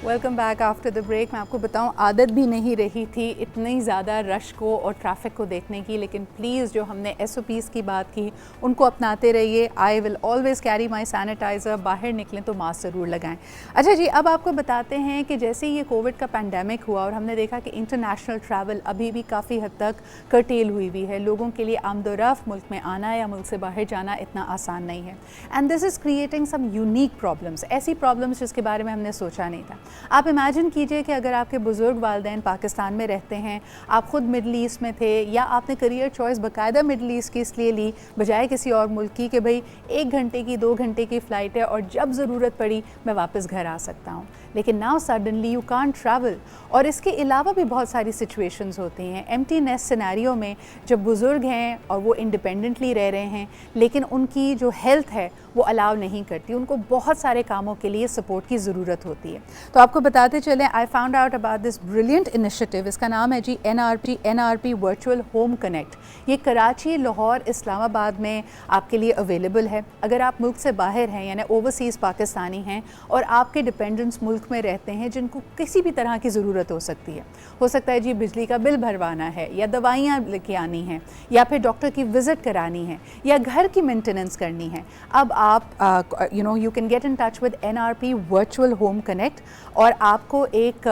Welcome back after the break. मैं आपको बताऊं, आदत भी नहीं रही थी इतनी ज़्यादा रश को और ट्रैफिक को देखने की, लेकिन प्लीज़ जो हमने SOPs की बात की उनको अपनाते रहिए। I will always carry my sanitiser, बाहर निकलें तो मास्क ज़रूर लगाएं। अच्छा जी, अब आपको बताते हैं कि जैसे ये कोविड का पैंडेमिक हुआ और हमने देखा कि इंटरनेशनल ट्रैवल अभी भी काफ़ी हद तक कर्टेल हुई भी है। लोगों के लिए आमदोरफ्त मुल्क में आना या मुल्क से बाहर जाना इतना आसान नहीं है, and this is creating some unique problems, ऐसी प्रॉब्लम्स जिसके बारे में हमने सोचा नहीं था। आप इमेजिन कीजिए कि अगर आपके बुज़ुर्ग वालिदैन पाकिस्तान में रहते हैं, आप ख़ुद मिडल ईस्ट में थे, या आपने करियर चॉइस बाकायदा मिडल ईस्ट की इसलिए ली बजाय किसी और मुल्क की कि भाई 1 घंटे की 2 घंटे की फ़्लाइट है और जब ज़रूरत पड़ी मैं वापस घर आ सकता हूँ, लेकिन now suddenly you can't travel. और इसके अलावा भी बहुत सारी सिचुएशंस होती हैं एम्प्टी नेस्ट सिनेरियो में, जब बुज़ुर्ग हैं और वो इंडिपेंडेंटली रह रहे हैं लेकिन उनकी जो हेल्थ है वो अलाउ नहीं करती, उनको बहुत सारे कामों के लिए सपोर्ट की ज़रूरत होती है। तो आपको बताते चलें, I found out about this brilliant initiative. इसका नाम है जी NRP वर्चुअल होम कनेक्ट। ये कराची, लाहौर, इस्लामाबाद में आपके लिए अवेलेबल है। अगर आप मुल्क से बाहर हैं यानी ओवरसीज़ पाकिस्तानी हैं और आपके डिपेंडेंट्स मुल्क में रहते हैं जिनको किसी भी तरह की ज़रूरत हो सकती है, हो सकता है जी बिजली का बिल भरवाना है, या दवाइयाँ लेके आनी हैं, या फिर डॉक्टर की विज़िट करानी है, या घर की मेंटेनेंस करनी है, अब आप you can get in touch with NRP virtual home connect और आपको एक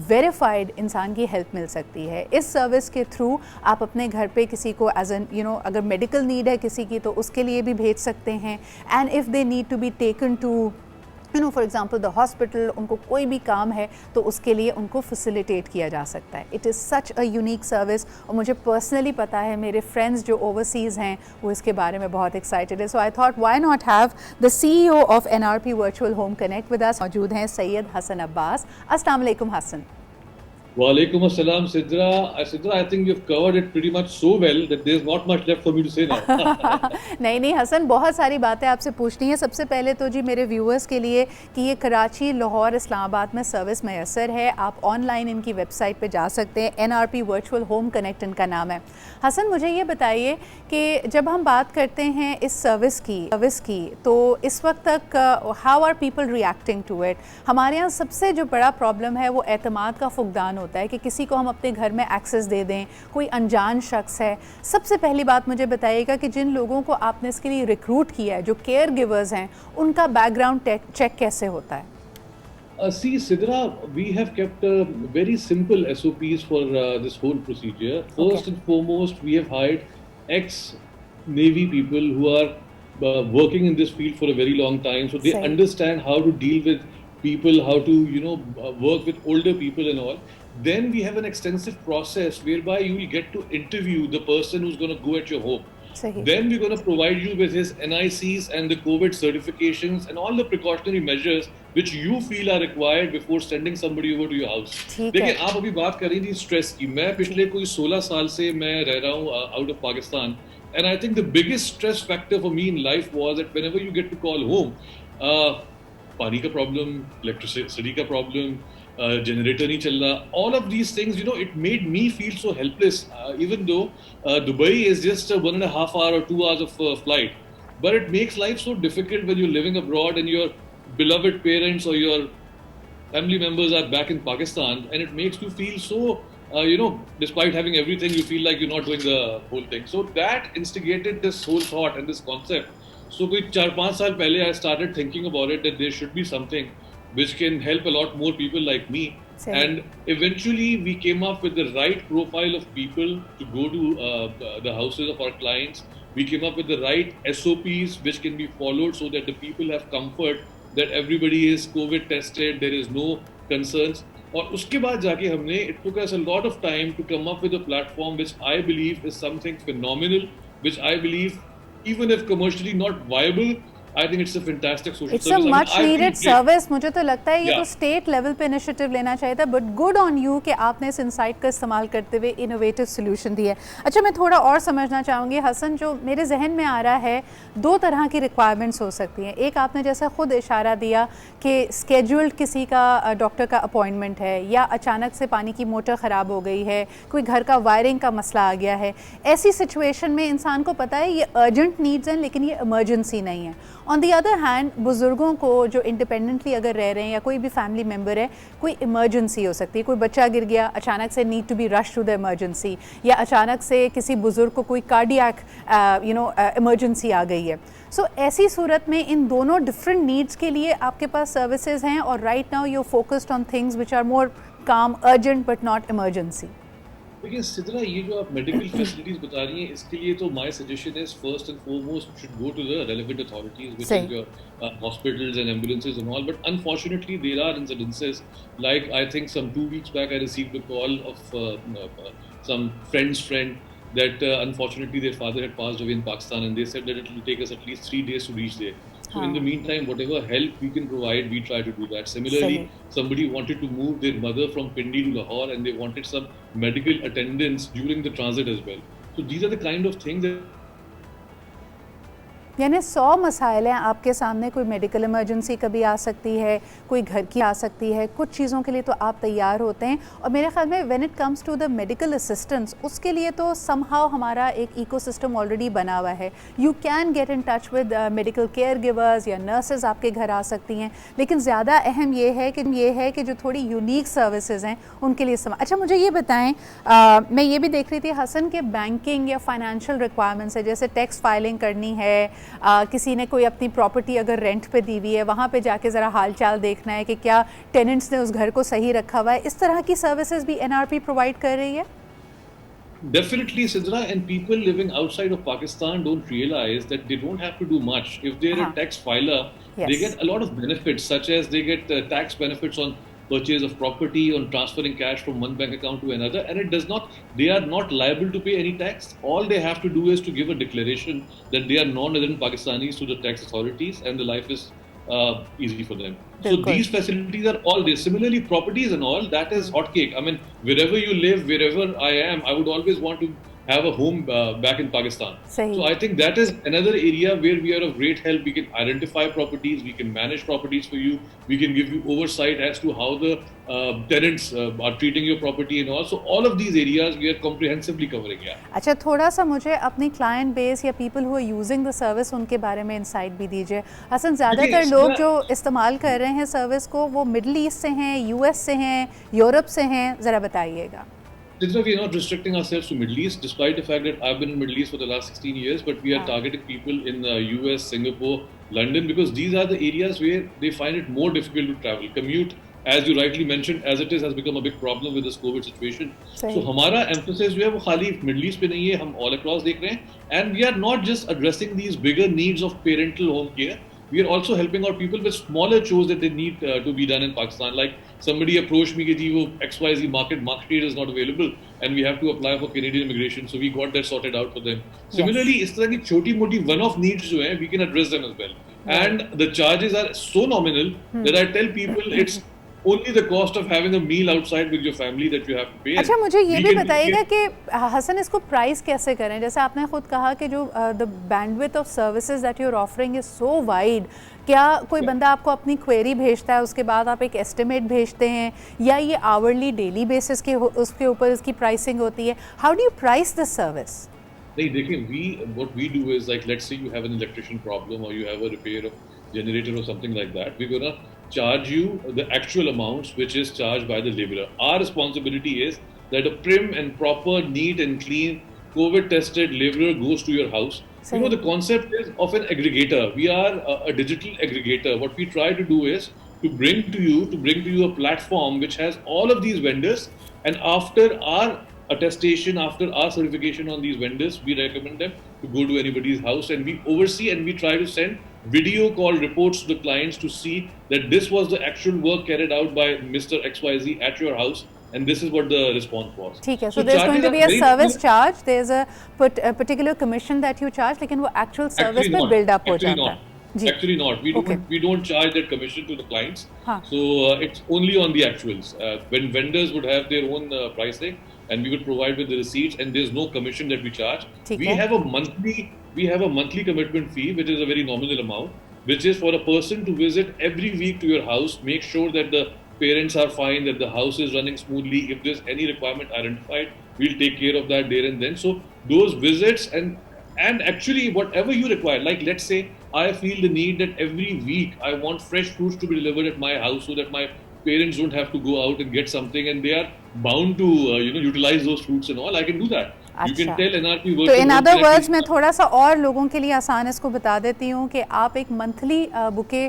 वेरीफाइड इंसान की हेल्प मिल सकती है। इस सर्विस के थ्रू आप अपने घर पे किसी को एज एन अगर मेडिकल नीड है किसी की तो उसके लिए भी भेज सकते हैं, and if they need to be taken to for example the hospital, उनको कोई भी काम है तो उसके लिए उनको फैसिलिटेट किया जा सकता है। It is such a unique service और मुझे पर्सनली पता है मेरे फ्रेंड्स जो ओवरसीज़ हैं वो इसके बारे में बहुत एक्साइटेड है। So I thought why not have the CEO of NRP virtual home connect with us. मौजूद हैं सैयद हसन अब्बास। अस्सलाम वालेकुम Hasan. Walaikum assalam, Sidra. Sidra, I think you've covered it pretty much so well that there's not much left for me to say now. नहीं नहीं हसन, बहुत सारी बातें आपसे पूछनी है। सबसे पहले तो जी मेरे व्यूअर्स के लिए कि ये कराची, लाहौर, इस्लामाबाद में सर्विस मैसर है। आप ऑनलाइन इनकी वेबसाइट पे जा सकते हैं। NRP वर्चुअल होम कनेक्ट इनका नाम है। हसन, मुझे ये बताइए कि जब हम बात करते हैं इस सर्विस की तो इस वक्त तक how are people reacting to it? हमारे यहाँ सबसे जो बड़ा प्रॉब्लम है वो एतमाद का फुकदान होता है कि किसी को हम अपने घर में एक्सेस दे दें, कोई अनजान शख्स है। सबसे पहली बात मुझे बताइएगा कि जिन लोगों को आपने इसके लिए रिक्रूट किया है, जो केयर गिवर्स हैं, उनका बैकग्राउंड चेक कैसे होता है? See, Sidra, we have kept very simple SOPs for this whole procedure. First and foremost, we have hired ex-Navy people who are working in this field for a very long time, so they understand how to deal with people, how to work with older people and all. Then we have an extensive process whereby you will get to interview the person who's going to go at your home. Then we're going to provide you with his NICs and the COVID certifications and all the precautionary measures which you feel are required before sending somebody over to your house. देखिए, आप अभी बात कर रही थी stress की। मैं पिछले कोई 16 साल से मैं रह रहा हूँ out of Pakistan, and I think the biggest stress factor for me in life was that whenever you get to call home, पानी का प्रॉब्लम, इलेक्ट्रिसिटी का problem, generator nahi chal raha, all of these things, it made me feel so helpless, even though Dubai is just 1.5 hour or 2 hours of flight, but it makes life so difficult when you're living abroad and your beloved parents or your family members are back in Pakistan, and it makes you feel so despite having everything, you feel like you're not doing the whole thing. So that instigated this whole thought and this concept. So koi 4-5 saal pehle I started thinking about it, that there should be something which can help a lot more people like me. And eventually we came up with the right profile of people to go to the houses of our clients. We came up with the right SOPs which can be followed so that the people have comfort that everybody is COVID tested, there is no concerns. और उसके बाद जाके हमने, it took us a lot of time to come up with a platform which I believe is something phenomenal, which I believe even if commercially not viable, I think it's a fantastic social service. It's a much needed service. मुझे तो लगता है ये तो state level पे initiative लेना चाहिए था, बट गुड ऑन यू कि आपने इस इनसाइट का इस्तेमाल करते हुए इनोवेटिव सोल्यूशन दिया है। अच्छा, मैं थोड़ा और समझना चाहूँगी हसन, जो मेरे जहन में आ रहा है 2 तरह की रिक्वायरमेंट्स हो सकती हैं। एक, आपने जैसा खुद इशारा दिया कि स्केड्यूल्ड किसी का डॉक्टर का अपॉइंटमेंट है, या अचानक से पानी की मोटर ख़राब हो गई है, कोई घर का वायरिंग का मसला आ गया है। ऐसी सिचुएशन में इंसान को पता है ये अर्जेंट नीड्स हैं लेकिन ये इमरजेंसी नहीं है, ऑन द अदर हैंड बुज़ुर्गों को जो इंडिपेंडेंटली अगर रह रहे हैं या कोई भी फैमिली मेम्बर है, कोई इमरजेंसी हो सकती है, कोई बच्चा गिर गया, अचानक से need to be rush to the emergency, या अचानक से किसी बुज़ुर्ग को कोई कार्डियक इमरजेंसी आ गई है। सो ऐसी सूरत में इन दोनों डिफरेंट नीड्स के लिए आपके पास सर्विसेज हैं, और right now you focused on things which are more काम, अर्जेंट बट नॉट इमरजेंसी। देखिए सिद्रा, ये जो आप मेडिकल फैसिलिटीज बता रही हैं, इसके लिए तो my suggestion is first and foremost should go to the relevant authorities which is your hospitals and ambulances and all, but unfortunately there are incidences like I think some 2 weeks back I received a call of some friend's friend that unfortunately their father had passed away in Pakistan, and they said that it will take us at least 3 days to reach there. So in the meantime, whatever help we can provide, we try to do that. Similarly, somebody wanted to move their mother from Pindi to Lahore, and they wanted some medical attendance during the transit as well. So these are the kind of things that यानी 100 मसाइल हैं आपके सामने। कोई medical emergency कभी आ सकती है, कोई घर की आ सकती है, कुछ चीज़ों के लिए तो आप तैयार होते हैं। और मेरे ख्याल में when it comes to the medical assistance, उसके लिए तो समहाउ हमारा एक इकोसिस्टम ऑलरेडी बना हुआ है। You can get in touch with medical care givers या नर्सेज आपके घर आ सकती हैं, लेकिन ज़्यादा अहम ये है कि जो थोड़ी यूनिक सर्विसेज हैं उनके लिए अच्छा मुझे ये बताएं, मैं ये भी देख रही थी हसन के बैंकिंग या फाइनेंशियल रिक्वायरमेंट्स है, जैसे टैक्स फाइलिंग करनी है, किसी ने कोई अपनी प्रॉपर्टी अगर रेंट पे दी हुई है, वहाँ पे जाके ज़रा हाल चाल देखना है कि क्या टेनेंट्स ने उस घर को सही रखा हुआ है, इस तरह की सर्विसेज भी एनआरपी प्रोवाइड कर रही है? Definitely, Sidra, and people living outside of Pakistan don't realize that they don't have to do much. If they're a tax filer, they get a lot of benefits, such as they get tax benefits on purchase of property, on transferring cash from one bank account to another, and they are not liable to pay any tax. All they have to do is to give a declaration that they are non-resident Pakistanis to the tax authorities, and the life is easy for them. So these facilities are all there. Similarly, properties and all, that is hotcake. I mean, wherever you live, wherever I am, I would always want to have a home back in Pakistan. So I think that is another area where we are of great help. We can identify properties, we can manage properties for you, we can give you oversight as to how the tenants are treating your property and all. So all of these areas we are comprehensively covering. अच्छा, थोड़ा सा मुझे अपनी client base या people who are using the service उनके बारे में insight भी दीजिए। हसन, ज़्यादातर लोग जो इस्तेमाल कर रहे हैं सर्विस को, वो मिडल ईस्ट से हैं, यूएस से हैं, यूरोप से हैं, ज़रा बताइएगा। Sidra, we are not restricting ourselves to Middle East, despite the fact that I've been in Middle East for the last 16 years, but we are targeting people in US, Singapore, London, because these are the areas where they find it more difficult to travel. Commute, as you rightly mentioned, as it is, has become a big problem with this COVID situation. So हमारा emphasis जो है वो खाली Middle East पे नहीं है, हम all across देख रहे हैं, and we are not just addressing these bigger needs of parental home care. We are also helping out people with smaller chores that they need to be done in Pakistan. Like somebody approached me कि वो XYZ market rate is not available and we have to apply for Canadian immigration. So we got that sorted out for them. Similarly, इस तरह की छोटी मोटी one-off needs जो हैं, we can address them as well. And the charges are so nominal that I tell people it's only the cost of having a meal outside with your family that you have to pay. अच्छा, मुझे ये भी बताइएगा कि हसन इसको price कैसे करें? जैसे आपने खुद कहा कि जो the bandwidth of services that you are offering is so wide, क्या कोई बंदा आपको अपनी क्वेरी भेजता है, उसके बाद आप एक एस्टिमेट भेजते हैं, या ये आवरली डेली बेसिस के उसके ऊपर इसकी प्राइसिंग होती है? How do you price this service? नहीं, देखिए, what we do is, like, let's say you have an electrician problem or you have a repair of generator or something like that, we're gonna charge you the actual amounts which is charged by the laborer. Our responsibility is that a prim and proper, neat and clean, COVID tested laborer goes to your house. You know, the concept is of an aggregator. We are a digital aggregator. What we try to do is to bring to you a platform which has all of these vendors, and after our attestation, after our certification on these vendors, we recommend them to go to anybody's house, and we oversee and we try to send video call reports to the clients to see that this was the actual work carried out by Mr. XYZ at your house, and this is what the response was. ठीक है, so there's going to be a service charge, there's a particular commission that you charge, लेकिन वो actual service पे build up हो जाता है। Actually not. We don't charge that commission to the clients. So it's only on the actuals. When vendors would have their own pricing, and we would provide with the receipts, and there's no commission that we charge. We have a monthly commitment fee, which is a very nominal amount, which is for a person to visit every week to your house, make sure that the parents are fine, that the house is running smoothly. If there's any requirement identified, we'll take care of that there and then. So those visits and actually whatever you require, like let's say I feel the need that every week I want fresh fruits to be delivered at my house so that my parents don't have to go out and get something, and they are bound to utilize those fruits and all. I can do that. You can अच्छा, tell NRP तो virtual in home other connect words is मैं थोड़ा सा और लोगों के लिए आसान इसको बता देती हूँ कि आप एक मंथली बुके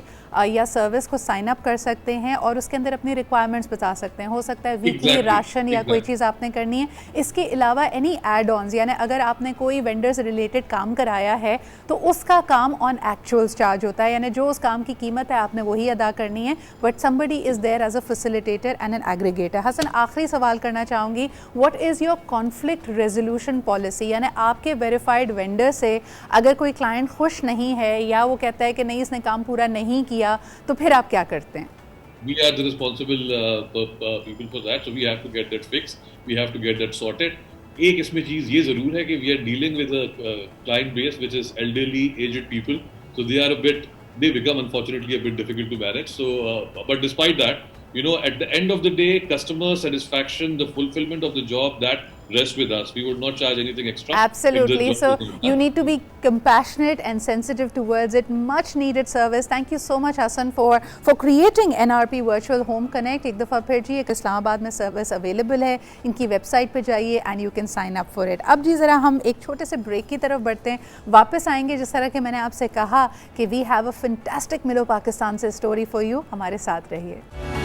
या सर्विस को साइन अप कर सकते हैं और उसके अंदर अपनी रिक्वायरमेंट्स बता सकते हैं। हो सकता है वीकली exactly, राशन या कोई exactly. चीज़ आपने करनी है। इसके अलावा एनी एड ऑन्स, यानी अगर आपने कोई वेंडर से रिलेटेड काम कराया है तो उसका काम ऑन एक्चुअल्स चार्ज होता है, यानी जो उस काम की कीमत है आपने वही अदा करनी है, but somebody is there as a facilitator and an aggregator. Hasan, आखिरी सवाल करना चाहूँगी, what is your conflict resolution policy? यानी आपके वेरीफाइड वेंडर से अगर कोई क्लाइंट खुश नहीं है या वो कहता है कि नहीं इसने काम पूरा नहीं किया, तो फिर आप क्या करते हैं? We are the responsible people for that, so we have to get that fixed. We have to get that sorted. एक इसमें चीज़ ये ज़रूर है कि we are dealing with a client base which is elderly, aged people, so they become unfortunately a bit difficult to manage. So, but despite that, at the end of the day, customer satisfaction, the fulfillment of the job, that rests with us. We would not charge anything extra. Absolutely. If the So job isn't you done. need to be compassionate and sensitive towards it. Much needed service. Thank you so much, Hassan, for creating NRP Virtual Home Connect. एक दफ़ा फिर जी, एक इस्लामाबाद में service available है, इनकी website पे जाइए and you can sign up for it. अब जी ज़रा हम एक छोटे से ब्रेक की तरफ बढ़ते हैं, वापस आएंगे। जिस तरह के मैंने आपसे कहा कि वी हैव अ फैंटास्टिक मिलो पाकिस्तान से स्टोरी फॉर यू, हमारे साथ रहिए।